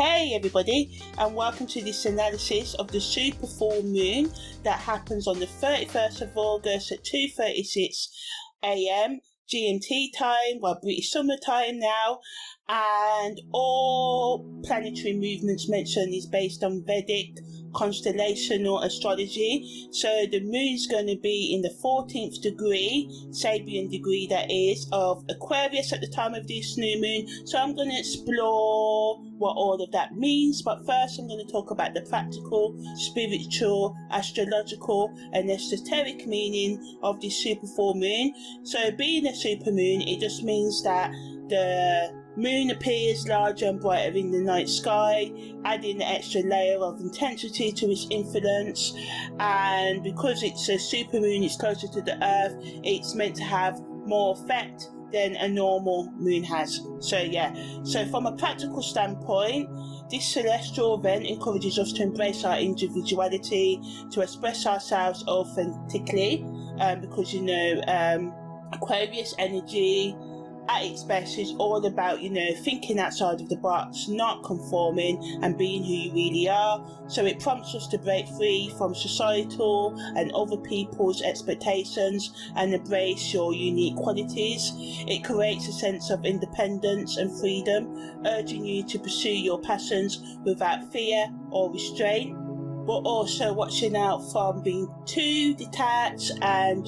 Hey everybody, and welcome to this analysis of the super full moon that happens on the 31st of August at 2:36 AM GMT time, well, British summer time now, and all planetary movements mentioned is based on Vedic constellational astrology. So the moon's going to be in the 14th degree, Sabian degree that is, of Aquarius at the time of this new moon. So I'm going to explore what all of that means, but first I'm going to talk about the practical, spiritual, astrological and esoteric meaning of this super full moon. So being a super moon, it just means that the moon appears larger and brighter in the night sky, adding an extra layer of intensity to its influence. And because it's a supermoon, it's closer to the earth, it's meant to have more effect than a normal moon has. So from a practical standpoint, this celestial event encourages us to embrace our individuality, to express ourselves authentically, because Aquarius energy at its best is all about, thinking outside of the box, not conforming and being who you really are. So it prompts us to break free from societal and other people's expectations and embrace your unique qualities. It creates a sense of independence and freedom, urging you to pursue your passions without fear or restraint, but also watching out from being too detached and,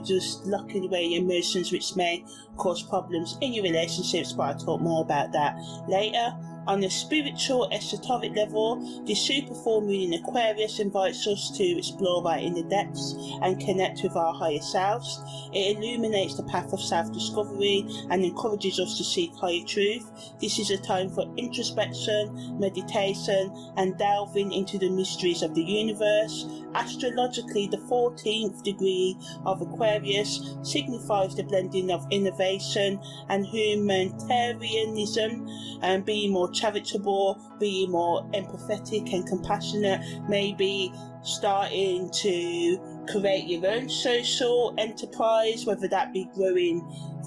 just locking away your emotions, which may cause problems in your relationships, but I'll talk more about that later. On a spiritual, esoteric level, the super full moon in Aquarius invites us to explore our inner depths and connect with our higher selves. It illuminates the path of self-discovery and encourages us to seek higher truth. This is a time for introspection, meditation, and delving into the mysteries of the universe. Astrologically, the 14th degree of Aquarius signifies the blending of innovation and humanitarianism, and being more charitable, being more empathetic and compassionate, maybe starting to create your own social enterprise, whether that be growing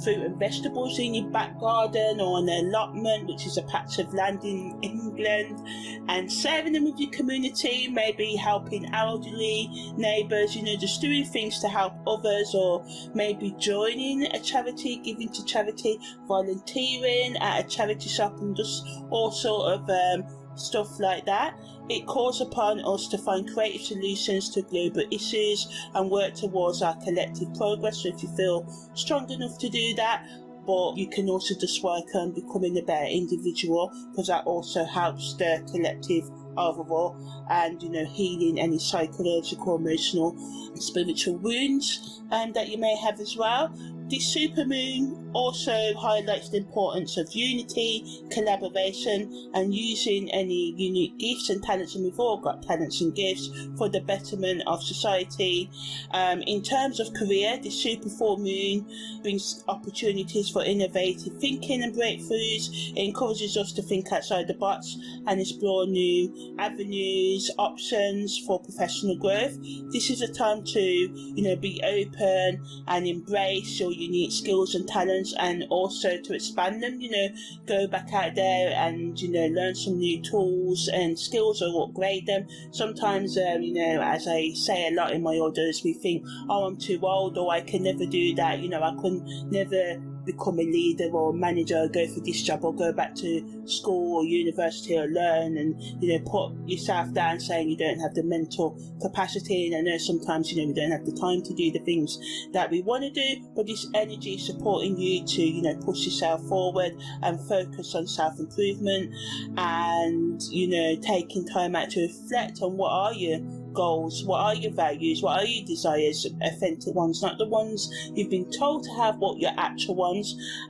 fruit and vegetables in your back garden or an allotment, which is a patch of land in England, and sharing them with your community, maybe helping elderly neighbours, just doing things to help others, or maybe joining a charity, giving to charity, volunteering at a charity shop, and just all sort of stuff like that. It calls upon us to find creative solutions to global issues and work towards our collective progress. So if you feel strong enough to do that, but you can also just work on becoming a better individual, because that also helps the collective overall, and healing any psychological, emotional and spiritual wounds that you may have as well. This supermoon also highlights the importance of unity, collaboration, and using any unique gifts and talents, and we've all got talents and gifts, for the betterment of society. In terms of career, the super full moon brings opportunities for innovative thinking and breakthroughs. It encourages us to think outside the box and explore new avenues, options for professional growth. This is a time to, be open and embrace your unique skills and talents, and also to expand them, go back out there and, learn some new tools and skills or upgrade them. Sometimes, as I say a lot in my orders, we think, oh, I'm too old, or I can never do that, I couldn't never become a leader or a manager, or go for this job, or go back to school or university or learn, and put yourself down saying you don't have the mental capacity. And I know sometimes we don't have the time to do the things that we want to do, but this energy is supporting you to push yourself forward and focus on self-improvement, and taking time out to reflect on what are your goals, what are your values, what are your desires, authentic ones, not the ones you've been told to have, but your actual ones,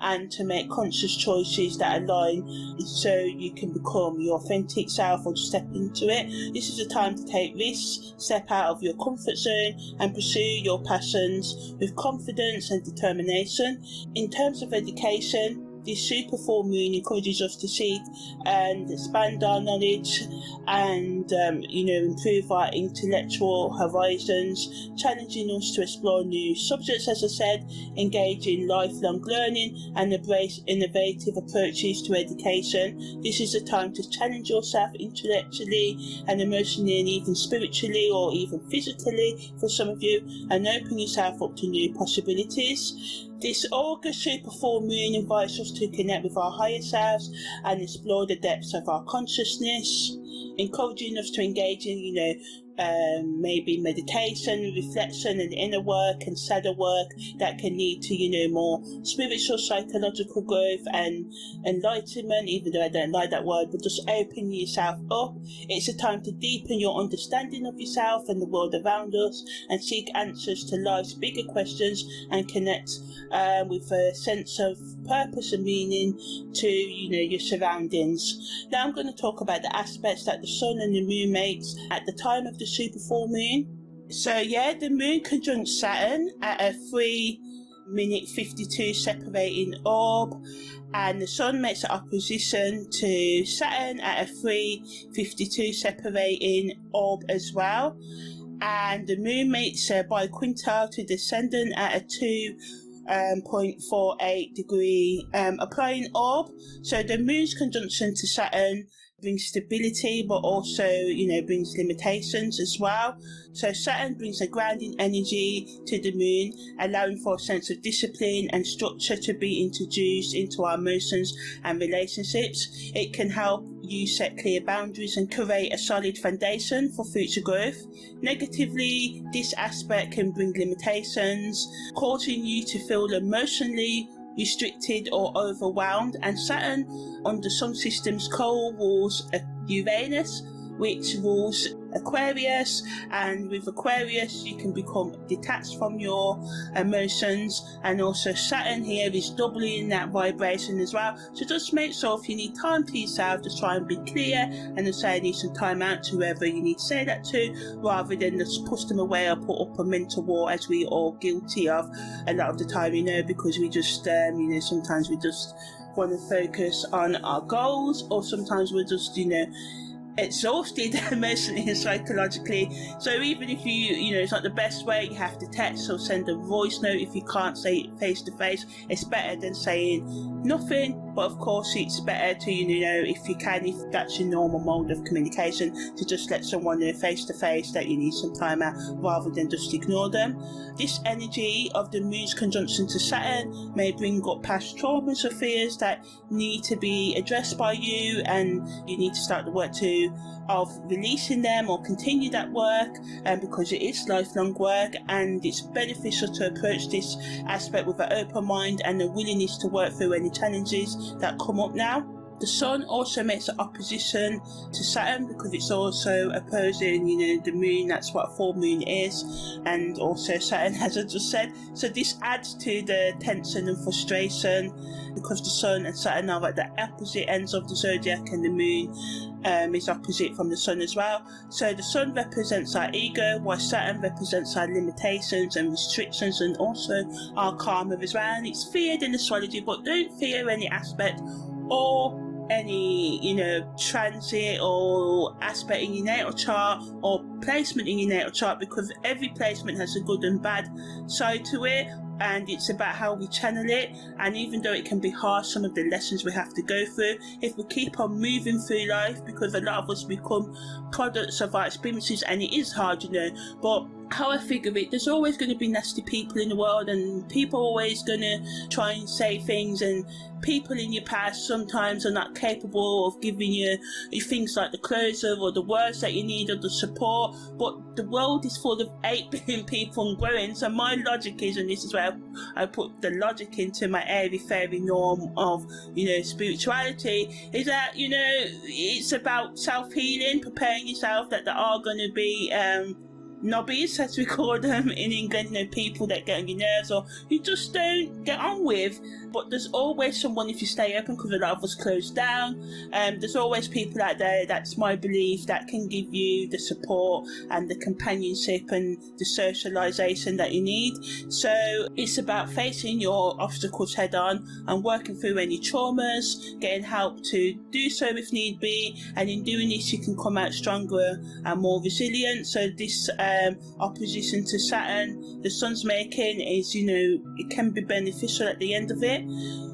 and to make conscious choices that align so you can become your authentic self or step into it. This is a time to take risks, step out of your comfort zone and pursue your passions with confidence and determination. In terms of education, This super full moon encourages us to seek and expand our knowledge and, improve our intellectual horizons, challenging us to explore new subjects, as I said, engage in lifelong learning and embrace innovative approaches to education. This is a time to challenge yourself intellectually and emotionally and even spiritually or even physically for some of you, and open yourself up to new possibilities. This August super full moon invites us to connect with our higher selves and explore the depths of our consciousness, encouraging us to engage in, maybe meditation, reflection and inner work and shadow work that can lead to, more spiritual, psychological growth and enlightenment, even though I don't like that word, but just open yourself up. It's a time to deepen your understanding of yourself and the world around us and seek answers to life's bigger questions and connect with a sense of purpose and meaning to, your surroundings. Now I'm going to talk about the aspects that the sun and the moon makes at the time of the super full moon. So the moon conjunct Saturn at a 3:52 separating orb, and the sun makes an opposition to Saturn at a 3:52 separating orb as well, and the moon makes a biquintile to descendant at a 2.48 degree applying orb. So the moon's conjunction to Saturn brings stability, but also, brings limitations as well. So Saturn brings a grounding energy to the moon, allowing for a sense of discipline and structure to be introduced into our emotions and relationships. It can help you set clear boundaries and create a solid foundation for future growth. Negatively, this aspect can bring limitations, causing you to feel emotionally restricted or overwhelmed, and Saturn on the sun system's co-rules Uranus, which rules Aquarius, and with Aquarius you can become detached from your emotions, and also Saturn here is doubling that vibration as well. So just make sure if you need time to yourself, just try and be clear and just say I need some time out to whoever you need to say that to, rather than just push them away or put up a mental wall, as we all guilty of a lot of the time, because we just sometimes we just want to focus on our goals, or sometimes we're just exhausted emotionally and psychologically. So even if it's not the best way, you have to text or send a voice note if you can't say it face to face. It's better than saying nothing, but of course it's better to if you can, if that's your normal mode of communication, to just let someone know face to face that you need some time out rather than just ignore them. This energy of the moon's conjunction to Saturn may bring up past traumas or fears that need to be addressed by you, and you need to start the work of releasing them or continue that work, because it is lifelong work, and it's beneficial to approach this aspect with an open mind and a willingness to work through any challenges that come up now. The sun also makes an opposition to Saturn because it's also opposing, the moon. That's what a full moon is, and also Saturn, as I just said. So this adds to the tension and frustration because the sun and Saturn are at the opposite ends of the zodiac, and the moon is opposite from the sun as well. So the sun represents our ego, while Saturn represents our limitations and restrictions, and also our karma as well. And it's feared in astrology, but don't fear any aspect or any transit or aspect in your natal chart or placement in your natal chart, because every placement has a good and bad side to it, and it's about how we channel it. And even though it can be harsh, some of the lessons we have to go through, if we keep on moving through life, because a lot of us become products of our experiences, and it is hard, but how I figure it, there's always going to be nasty people in the world, and people are always going to try and say things, and people in your past sometimes are not capable of giving you things like the closure or the words that you need or the support. But the world is full of 8 billion people and growing, so my logic is, and this is where I put the logic into my airy-fairy norm of spirituality, is that it's about self-healing, preparing yourself that there are going to be nobbies, as we call them in England, people that get on your nerves or you just don't get on with. But there's always someone, if you stay open, because a lot of us close down, there's always people out there, that's my belief, that can give you the support and the companionship and the socialisation that you need. So it's about facing your obstacles head on and working through any traumas, getting help to do so if need be, and in doing this you can come out stronger and more resilient. So this opposition to Saturn the sun's making is, it can be beneficial at the end of it.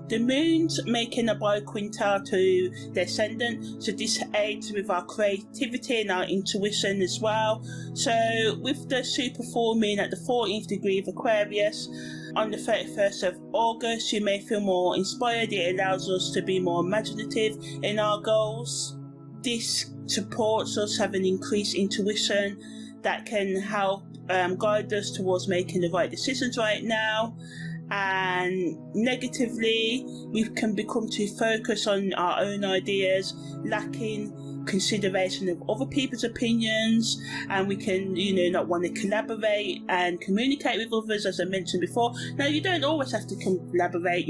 The moon's making a biquintal to the ascendant, so this aids with our creativity and our intuition as well. So with the super full moon at the 14th degree of Aquarius on the 31st of August, you may feel more inspired. It allows us to be more imaginative in our goals. This supports us having increased intuition that can help guide us towards making the right decisions right now. And negatively, we can become too focused on our own ideas, lacking consideration of other people's opinions, and we can, not want to collaborate and communicate with others, as I mentioned before. Now, you don't always have to collaborate,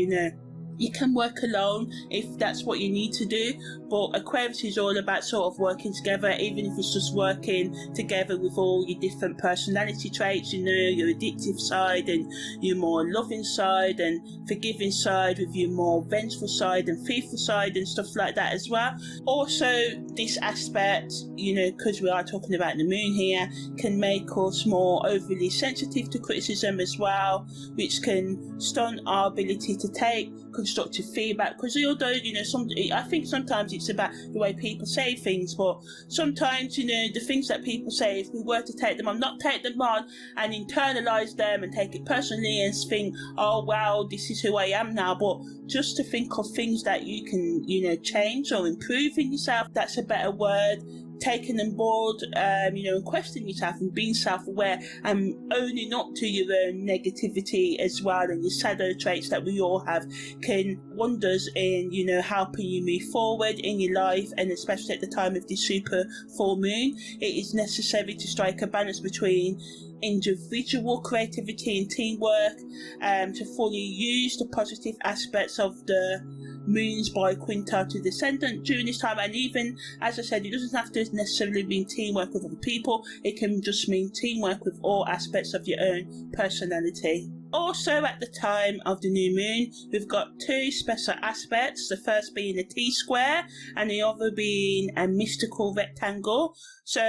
you can work alone if that's what you need to do, but Aquarius is all about sort of working together, even if it's just working together with all your different personality traits, your addictive side and your more loving side and forgiving side, with your more vengeful side and fearful side and stuff like that as well. Also, this aspect, because we are talking about the moon here, can make us more overly sensitive to criticism as well, which can stunt our ability to take constructive feedback, because although I think sometimes it's about the way people say things, but sometimes the things that people say, if we were to take them on, not take them on and internalize them and take it personally and think, oh wow, this is who I am now, but just to think of things that you can change or improve in yourself, that's a better word. Taking on board, and questioning yourself and being self-aware and owning up to your own negativity as well, and your shadow traits that we all have, can wonders in, helping you move forward in your life, and especially at the time of this super full moon. It is necessary to strike a balance between individual creativity and teamwork, to fully use the positive aspects of the moons biquintal to descendant during this time. And even, as I said, it doesn't have to necessarily mean teamwork with other people, it can just mean teamwork with all aspects of your own personality. Also, at the time of the new moon, we've got two special aspects, the first being a T-square and the other being a mystical rectangle. So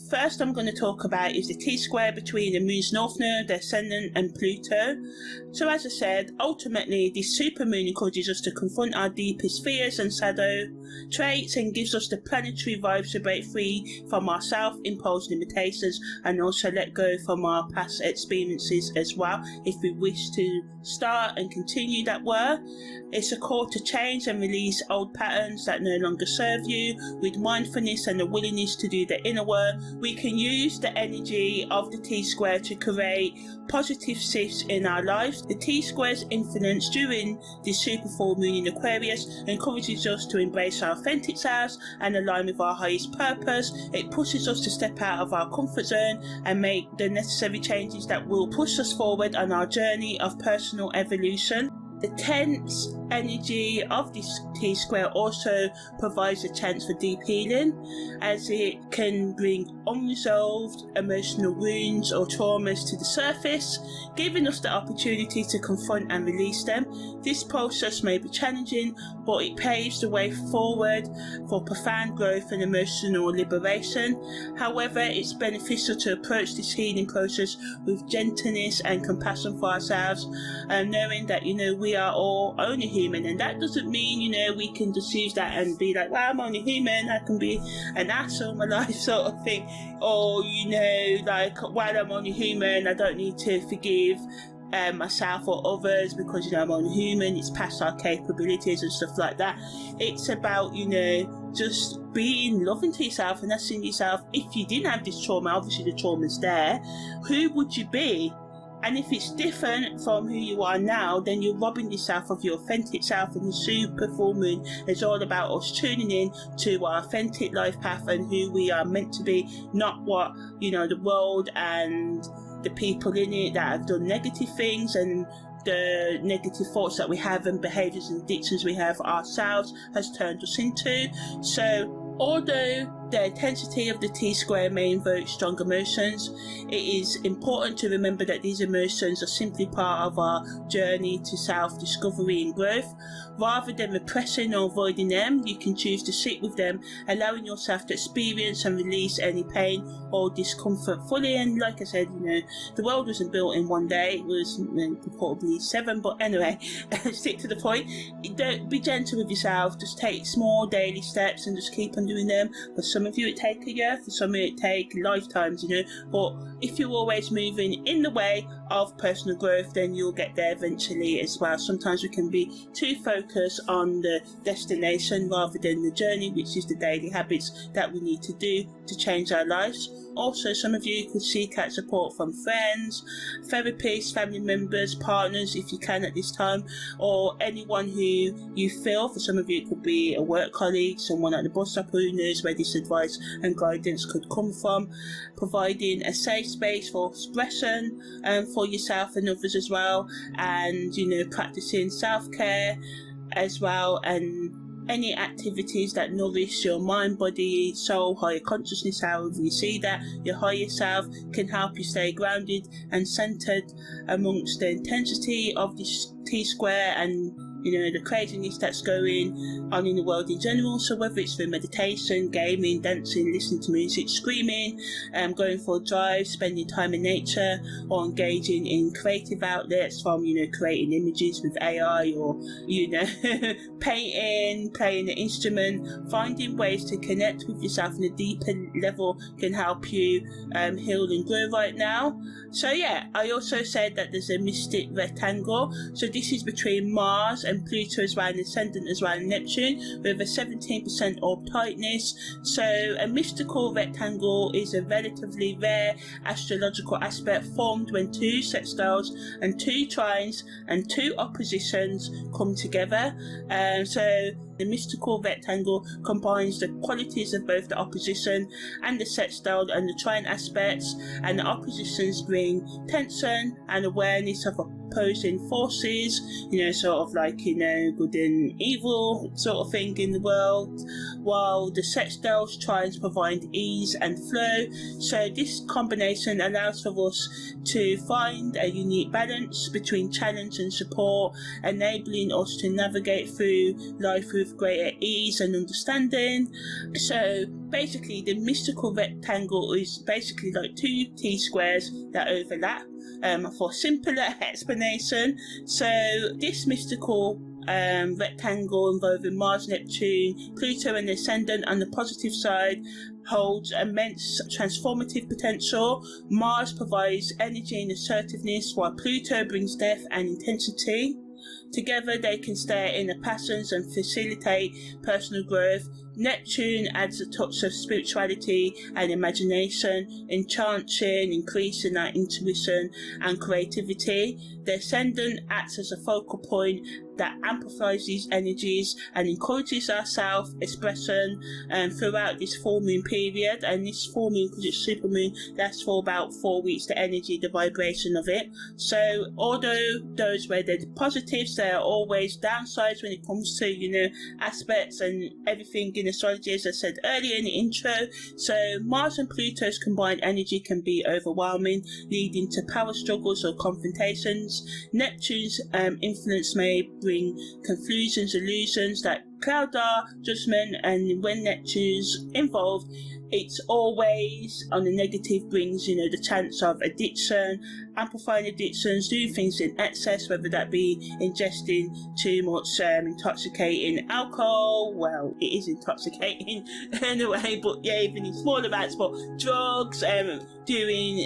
first I'm going to talk about is the T-square between the moon's north node, the ascendant, and Pluto. So as I said, ultimately this super moon encourages us to confront our deepest fears and shadow traits, and gives us the planetary vibes to break free from our self-imposed limitations and also let go from our past experiences as well, if we wish to start and continue that work. It's a call to change and release old patterns that no longer serve you. With mindfulness and the willingness to do the inner work, we can use the energy of the T-square to create positive shifts in our lives. The T-square's influence during the super full moon in Aquarius encourages us to embrace our authentic selves and align with our highest purpose. It pushes us to step out of our comfort zone and make the necessary changes that will push us forward on our journey of personal evolution. The tense energy of this T-square also provides a chance for deep healing, as it can bring unresolved emotional wounds or traumas to the surface, giving us the opportunity to confront and release them. This process may be challenging, but it paves the way forward for profound growth and emotional liberation. However, it's beneficial to approach this healing process with gentleness and compassion for ourselves, knowing that we are all only human, and that doesn't mean we can just use that and be like, well, I'm only human, I can be an ass all my life sort of thing, or like, while I'm only human I don't need to forgive myself or others because I'm only human, it's past our capabilities and stuff like that. It's about just being loving to yourself and asking yourself, if you didn't have this trauma, obviously the trauma's there, who would you be And if it's different from who you are now, then you're robbing yourself of your authentic self. And the super full moon is all about us tuning in to our authentic life path and who we are meant to be, not what, you know, the world and the people in it that have done negative things and the negative thoughts that we have and behaviours and addictions we have ourselves has turned us into. So although the intensity of the T-square may invoke strong emotions, it is important to remember that these emotions are simply part of our journey to self-discovery and growth. Rather than repressing or avoiding them, you can choose to sit with them, allowing yourself to experience and release any pain or discomfort fully. And like I said, you know, the world wasn't built in one day, it was probably 7, but anyway, stick to the point. Don't be gentle with yourself, just take small daily steps and just keep on doing them. For some of you it take a year, for some of you it take lifetimes, you know, but if you're always moving in the way of personal growth, then you'll get there eventually as well. Sometimes we can be too focused on the destination rather than the journey, which is the daily habits that we need to do to change our lives. Also, some of you could seek out support from friends, therapists, family members, partners if you can at this time, or anyone who you feel. For some of you it could be a work colleague, someone at the bus stop who knows where this advice and guidance could come from, providing a safe space for expression for yourself and others as well, and, you know, practicing self-care as well, and any activities that nourish your mind, body, soul, higher consciousness, however you see that, your higher self, can help you stay grounded and centered amongst the intensity of this T-square and, you know, the craziness that's going on in the world in general. So whether it's through meditation, gaming, dancing, listening to music, screaming, going for a drive, spending time in nature, or engaging in creative outlets from, you know, creating images with AI, or, you know, painting, playing an instrument, finding ways to connect with yourself on a deeper level can help you heal and grow right now. So yeah, I also said that there's a mystic rectangle. So this is between Mars and Pluto as well, and ascendant as well, and Neptune, with a 17% orb tightness. So a mystical rectangle is a relatively rare astrological aspect formed when 2 sextiles and 2 trines and 2 oppositions come together. So the mystical rectangle combines the qualities of both the opposition and the sextile and the trine aspects, and the oppositions bring tension and awareness of opposing forces, you know, sort of like, you know, good and evil sort of thing in the world, while the sextiles trines provide ease and flow. So this combination allows for us to find a unique balance between challenge and support, enabling us to navigate through life with greater ease and understanding. So basically the mystical rectangle is basically like 2 T-squares that overlap. For simpler explanation, so this mystical rectangle involving Mars, Neptune, Pluto and the ascendant on the positive side holds immense transformative potential. Mars provides energy and assertiveness, while Pluto brings depth and intensity. Together they can stir inner passions and facilitate personal growth. Neptune adds a touch of spirituality and imagination, enchanting, increasing our intuition and creativity. The ascendant acts as a focal point that amplifies these energies and encourages our self-expression throughout this full moon period. And this full moon, because it's super moon, lasts for about 4 weeks, the energy, the vibration of it. So although those were the positives, there are always downsides when it comes to, you know, aspects and everything in astrology, as I said earlier in the intro. So Mars and Pluto's combined energy can be overwhelming, leading to power struggles or confrontations. Neptune's influence may bring confusions, illusions that cloud our judgment, and when Neptune's involved, it's always on the negative, brings, you know, the chance of addiction, amplifying addictions, doing things in excess, whether that be ingesting too much intoxicating alcohol. Well, it is intoxicating anyway, but yeah, even in small amounts, but drugs,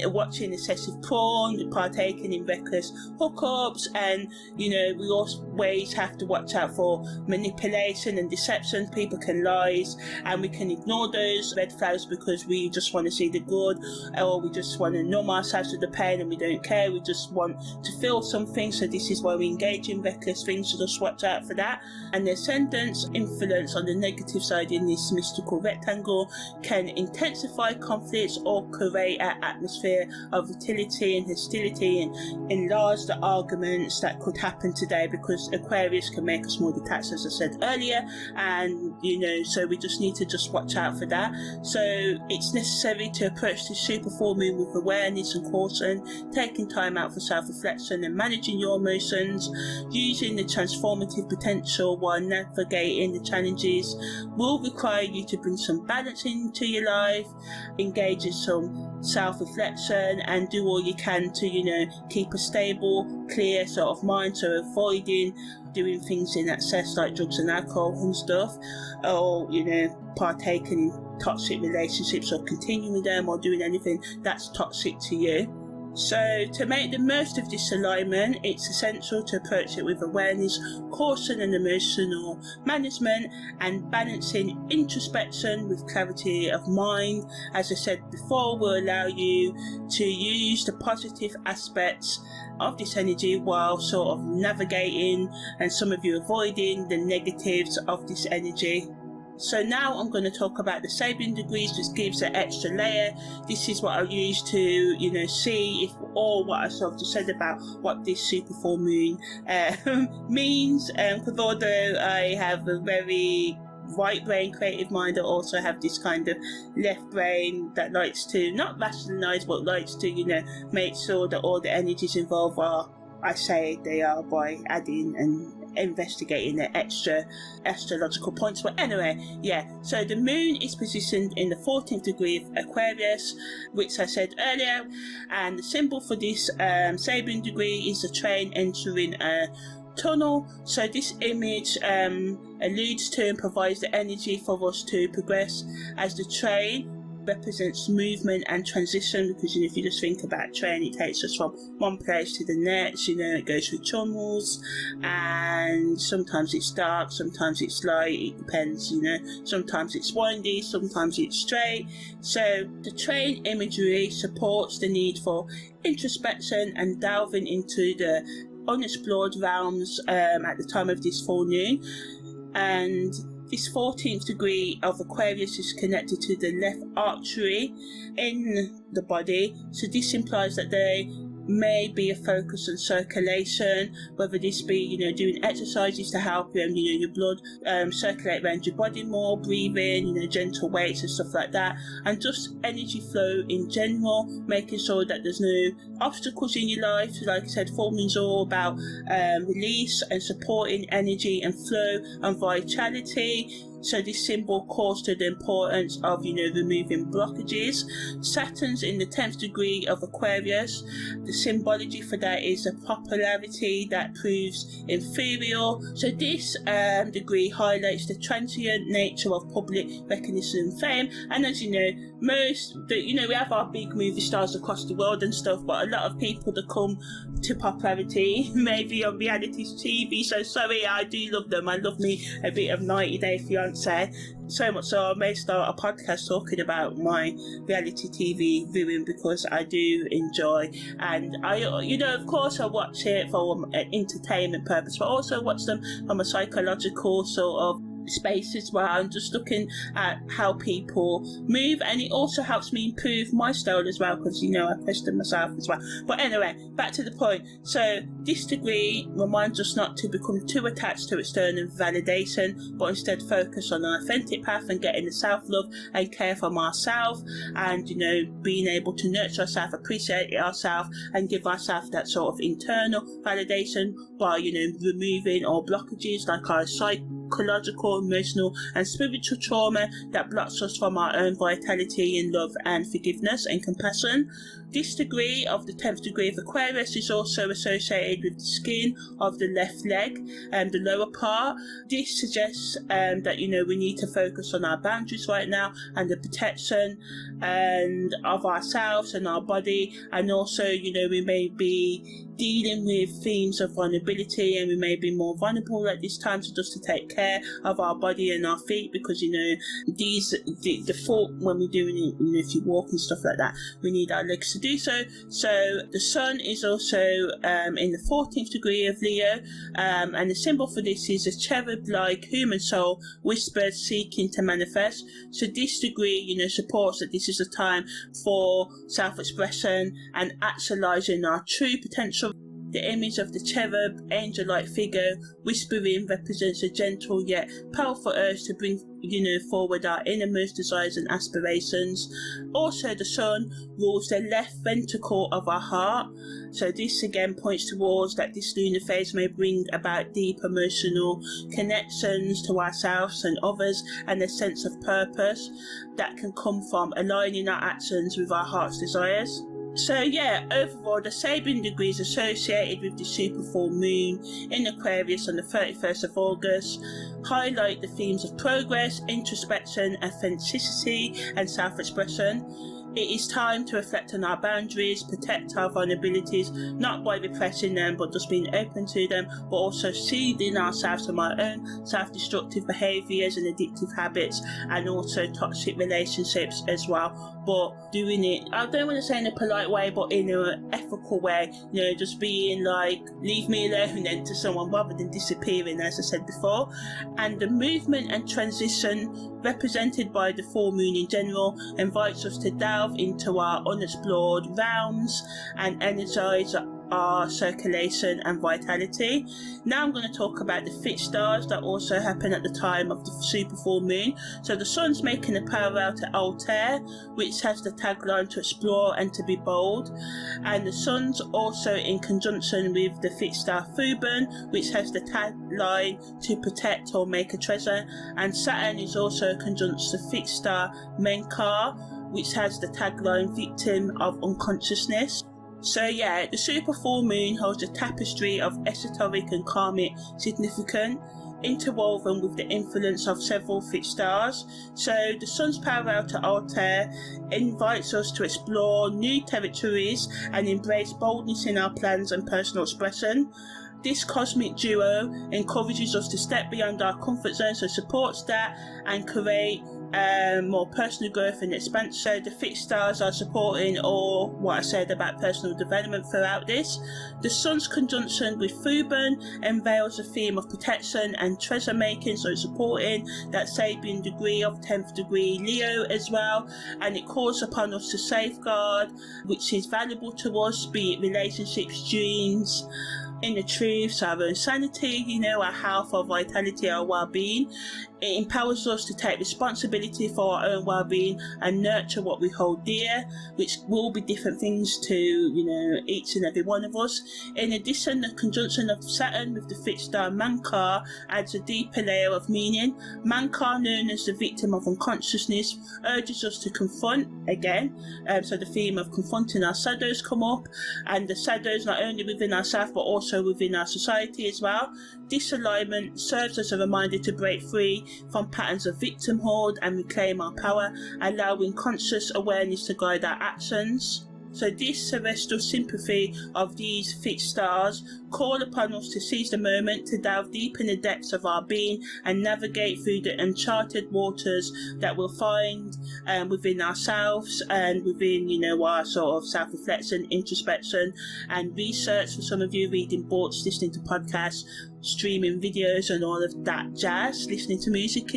watching excessive porn, partaking in reckless hookups, and, you know, we always have to watch out for manipulation manipulation and deception. People can lie, and we can ignore those red flags because we just want to see the good, or we just want to numb ourselves to the pain and we don't care. We just want to feel something. So this is why we engage in reckless things, so just watch out for that. And the ascendant's influence on the negative side in this mystical rectangle can intensify conflicts or create an atmosphere of volatility and hostility, and enlarge the arguments that could happen today, because Aquarius can make us more detached, as I said earlier, and so we just need to just watch out for that. So it's necessary to approach this super full moon with awareness and caution, taking time out for self-reflection and managing your emotions, using the transformative potential while navigating the challenges will require you to bring some balance into your life, engage in some self-reflection, and do all you can to keep a stable, clear sort of mind, so avoiding doing things in excess like drugs and alcohol and stuff, or partaking in toxic relationships, or continuing them, or doing anything that's toxic to you. So to make the most of this alignment, it's essential to approach it with awareness, caution and emotional management, and balancing introspection with clarity of mind. As I said before, will allow you to use the positive aspects of this energy while sort of navigating, and some of you avoiding, the negatives of this energy. So now I'm going to talk about the Sabian degrees, which gives an extra layer. This is what I use to, see if all what I sort of just said about what this super full moon means. Because although I have a very right brain creative mind, I also have this kind of left brain that likes to not rationalize, but likes to, make sure that all the energies involved are, I say they are, by adding and investigating the extra astrological points. But anyway, so the moon is positioned in the 14th degree of Aquarius, which I said earlier, and the symbol for this Sabian degree is a train entering a tunnel. So this image alludes to and provides the energy for us to progress, as the train represents movement and transition, because if you just think about train, it takes us from one place to the next. It goes through tunnels, and sometimes it's dark, sometimes it's light, it depends. Sometimes it's windy, sometimes it's straight. So the train imagery supports the need for introspection and delving into the unexplored realms at the time of this full moon. And this 14th degree of Aquarius is connected to the left artery in the body, so this implies that there may be a focus on circulation, whether this be doing exercises to help your blood circulate around your body more, breathing, gentle weights and stuff like that, and just energy flow in general, making sure that there's no obstacles in your life. Like I said, full moon's all about release and supporting energy and flow and vitality. So this symbol calls to the importance of, removing blockages. Saturn's in the 10th degree of Aquarius. The symbology for that is a popularity that proves inferior. So this degree highlights the transient nature of public recognition and fame. And as you know, we have our big movie stars across the world and stuff, but a lot of people that come to popularity maybe on reality TV. So sorry, I do love them. I love me a bit of 90 Day Fiance. So much so I may start a podcast talking about my reality TV viewing, because I do enjoy, and I of course I watch it for an entertainment purpose, but also watch them from a psychological sort of space as well, and just looking at how people move, and it also helps me improve my style as well, because I question myself as well. But anyway, back to the point. So this degree reminds us not to become too attached to external validation, but instead focus on an authentic path and getting the self-love and care from ourselves, and being able to nurture ourselves, appreciate ourselves, and give ourselves that sort of internal validation by removing all blockages like our psychological, emotional and spiritual trauma that blocks us from our own vitality in love and forgiveness and compassion. This degree of the 10th degree of Aquarius is also associated with the skin of the left leg and the lower part. This suggests that we need to focus on our boundaries right now, and the protection and of ourselves and our body, and also we may be dealing with themes of vulnerability, and we may be more vulnerable at this time, so just to take care care of our body and our feet, because the foot, when we're doing it, if you walk and stuff like that, we need our legs to do so. So the sun is also in the 14th degree of Leo, and the symbol for this is a cherub-like human soul whispered seeking to manifest. So this degree supports that this is a time for self-expression and actualizing our true potential. The image of the cherub, angel-like figure, whispering, represents a gentle yet powerful urge to bring, forward our innermost desires and aspirations. Also, the sun rules the left ventricle of our heart. So this again points towards that this lunar phase may bring about deep emotional connections to ourselves and others, and a sense of purpose that can come from aligning our actions with our heart's desires. So overall, the Sabian degrees associated with the super full moon in Aquarius on the 31st of August highlight the themes of progress, introspection, authenticity and self-expression. It is time to reflect on our boundaries, protect our vulnerabilities, not by repressing them, but just being open to them, but also shielding ourselves from our own self-destructive behaviours and addictive habits, and also toxic relationships as well. But doing it, I don't want to say in a polite way, but in an ethical way, just being like, leave me alone then to someone rather than disappearing, as I said before. And the movement and transition represented by the full moon in general invites us to delve into our unexplored realms and energize our circulation and vitality. Now I'm going to talk about the fixed stars that also happen at the time of the super full moon. So the sun's making a parallel to Altair, which has the tagline to explore and to be bold, and the sun's also in conjunction with the fixed star Thuban, which has the tagline to protect or make a treasure, and Saturn is also conjunct the fixed star Menkar, which has the tagline victim of unconsciousness. So the super full moon holds a tapestry of esoteric and karmic significance, interwoven with the influence of several fixed stars. So the sun's parallel to Altair invites us to explore new territories and embrace boldness in our plans and personal expression. This cosmic duo encourages us to step beyond our comfort zone, so supports that and create more personal growth and expansion. So the fixed stars are supporting all what I said about personal development throughout this. The sun's conjunction with Thuban unveils a theme of protection and treasure making, so it's supporting that Sabian degree of 10th degree Leo as well, and it calls upon us to safeguard which is valuable to us, be it relationships, dreams, inner truths, our own sanity, our health, our vitality, our well-being. It empowers us to take responsibility for our own well-being and nurture what we hold dear, which will be different things to, each and every one of us. In addition, the conjunction of Saturn with the fixed star Menkar adds a deeper layer of meaning. Menkar, known as the victim of unconsciousness, urges us to confront again. So the theme of confronting our shadows come up, and the shadows not only within ourselves but also within our society as well. This alignment serves as a reminder to break free from patterns of victimhood and reclaim our power, allowing conscious awareness to guide our actions. So this celestial sympathy of these fixed stars call upon us to seize the moment, to delve deep in the depths of our being and navigate through the uncharted waters that we'll find within ourselves and within, our sort of self-reflection, introspection and research. For some of you, reading books, listening to podcasts, streaming videos and all of that jazz, listening to music,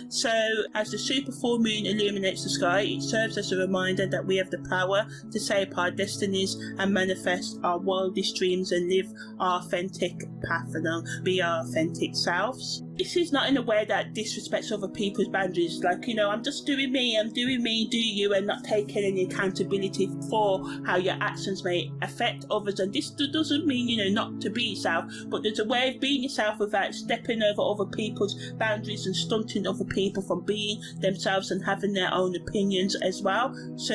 So as the super full moon illuminates the sky, it serves as a reminder that we have the power to shape our destinies and manifest our wildest dreams and live our authentic path and be our authentic selves. This is not in a way that disrespects other people's boundaries, like, I'm just doing me, do you, and not taking any accountability for how your actions may affect others. And this doesn't mean, not to be yourself, but there's a way of being yourself without stepping over other people's boundaries and stunting other people from being themselves and having their own opinions as well. So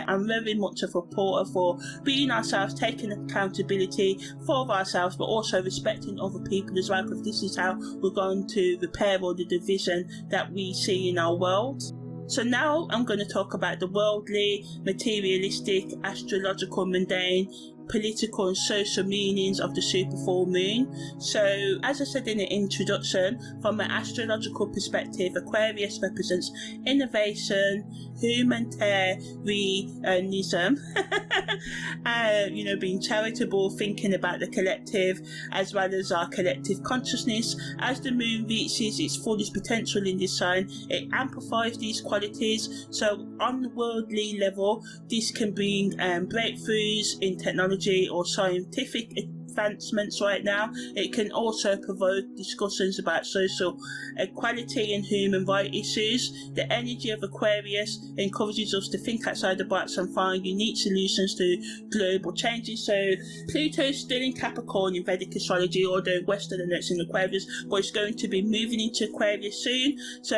I'm very much a supporter for being ourselves, taking accountability for ourselves, but also respecting other people as well, because this is how we're going to repair all the division that we see in our world. So now I'm going to talk about the worldly, materialistic, astrological, mundane political and social meanings of the super full moon. So, as I said in the introduction, from an astrological perspective, Aquarius represents innovation, humanitarianism, being charitable, thinking about the collective, as well as our collective consciousness. As the moon reaches its fullest potential in this sign, it amplifies these qualities. So on the worldly level, this can bring breakthroughs in technology or scientific advancements right now. It can also provoke discussions about social equality and human rights issues. The energy of Aquarius encourages us to think outside the box and find unique solutions to global changes. So Pluto's still in Capricorn in Vedic astrology, although Western and it's in Aquarius, but it's going to be moving into Aquarius soon. So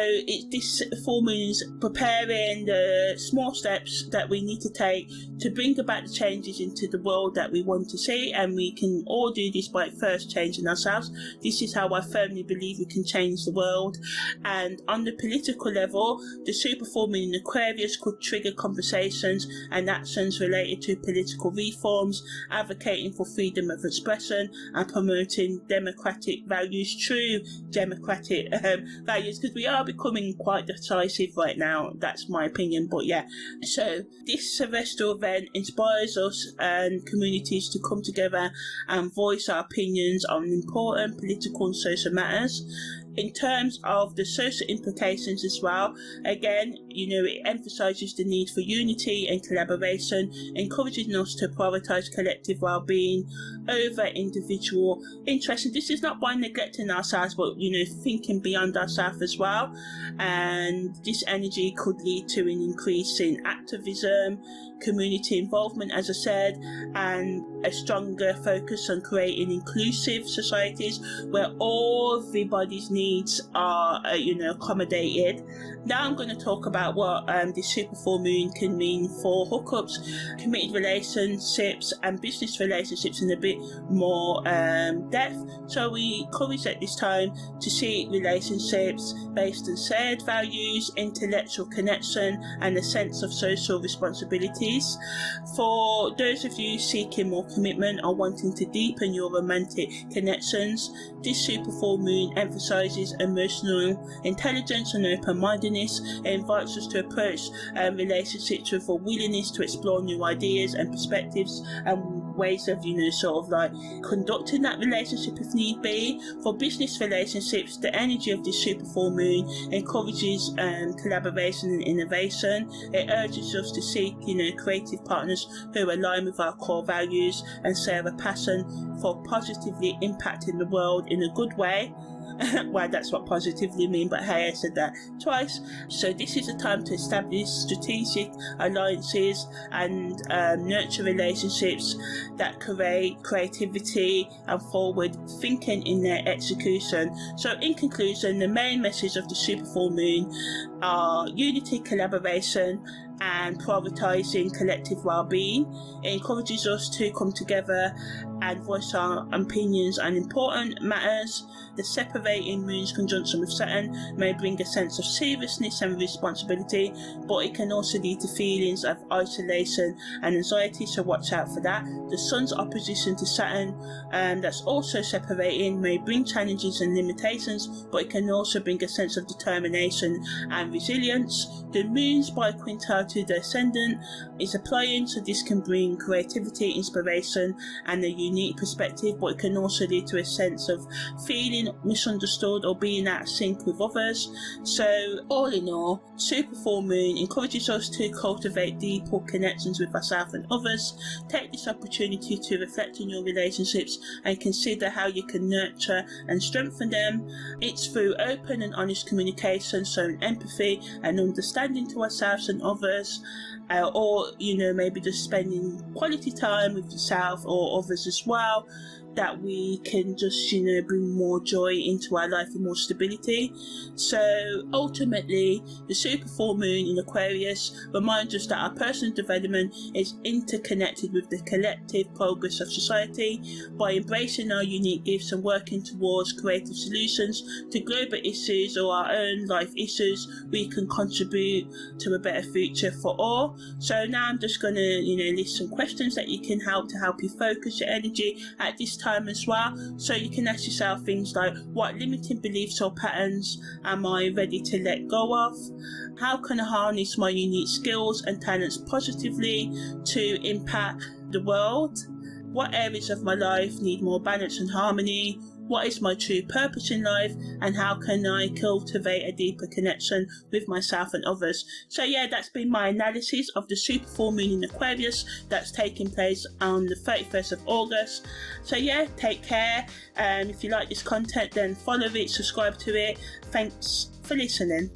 this full moon is preparing the small steps that we need to take to bring about the changes into the world that we want to see, and we can all do this by first changing ourselves. This is how I firmly believe we can change the world. And on the political level, the super full moon in Aquarius could trigger conversations and actions related to political reforms, advocating for freedom of expression and promoting democratic values, true democratic values, because we are becoming quite decisive right now. That's my opinion, but yeah. So this celestial event inspires us and communities to come together and voice our opinions on important political and social matters. In terms of the social implications as well, again, it emphasises the need for unity and collaboration, encouraging us to prioritise collective well-being over individual interests. And this is not by neglecting ourselves, but thinking beyond ourselves as well. And this energy could lead to an increase in activism, community involvement, as I said, and a stronger focus on creating inclusive societies where all everybody's needs are accommodated. Now I'm going to talk about what the super full moon can mean for hookups, committed relationships and business relationships in a bit more depth. So we encourage at this time to seek relationships based on shared values, intellectual connection and a sense of social responsibilities. For those of you seeking more commitment or wanting to deepen your romantic connections, this super full moon emphasizes emotional intelligence and open-mindedness. It invites us to approach relationships with a willingness to explore new ideas and perspectives and ways of conducting that relationship if need be. For business relationships, the energy of this super full moon encourages collaboration and innovation. It urges us to seek creative partners who align with our core values and share a passion for positively impacting the world in a good way. Well, that's what positively mean, but hey, I said that twice. So this is a time to establish strategic alliances and nurture relationships that create creativity and forward thinking in their execution. So in conclusion, the main message of the super full moon are unity, collaboration and prioritising collective well-being. It encourages us to come together and voice our opinions on important matters. The separating moon's conjunction with Saturn may bring a sense of seriousness and responsibility, but it can also lead to feelings of isolation and anxiety, so watch out for that. The sun's opposition to Saturn, that's also separating, may bring challenges and limitations, but it can also bring a sense of determination and resilience. The moon's biquintile to the ascendant is applying, so this can bring creativity, inspiration and a unique perspective, but it can also lead to a sense of feeling misunderstood or being out of sync with others. So all in all, super full moon encourages us to cultivate deeper connections with ourselves and others. Take this opportunity to reflect on your relationships and consider how you can nurture and strengthen them. It's through open and honest communication, showing empathy and understanding to ourselves and others, or maybe just spending quality time with yourself or others as well, that we can just, bring more joy into our life and more stability. So ultimately, the super full moon in Aquarius reminds us that our personal development is interconnected with the collective progress of society. By embracing our unique gifts and working towards creative solutions to global issues or our own life issues, we can contribute to a better future for all. So now I'm just going to, list some questions that you can help you focus your energy at this time as well. So you can ask yourself things like, what limiting beliefs or patterns am I ready to let go of? How can I harness my unique skills and talents positively to impact the world? What areas of my life need more balance and harmony? What is my true purpose in life, and how can I cultivate a deeper connection with myself and others? So yeah, that's been my analysis of the super full moon in Aquarius that's taking place on the 31st of August. So yeah, take care. If you like this content, then follow it, subscribe to it. Thanks for listening.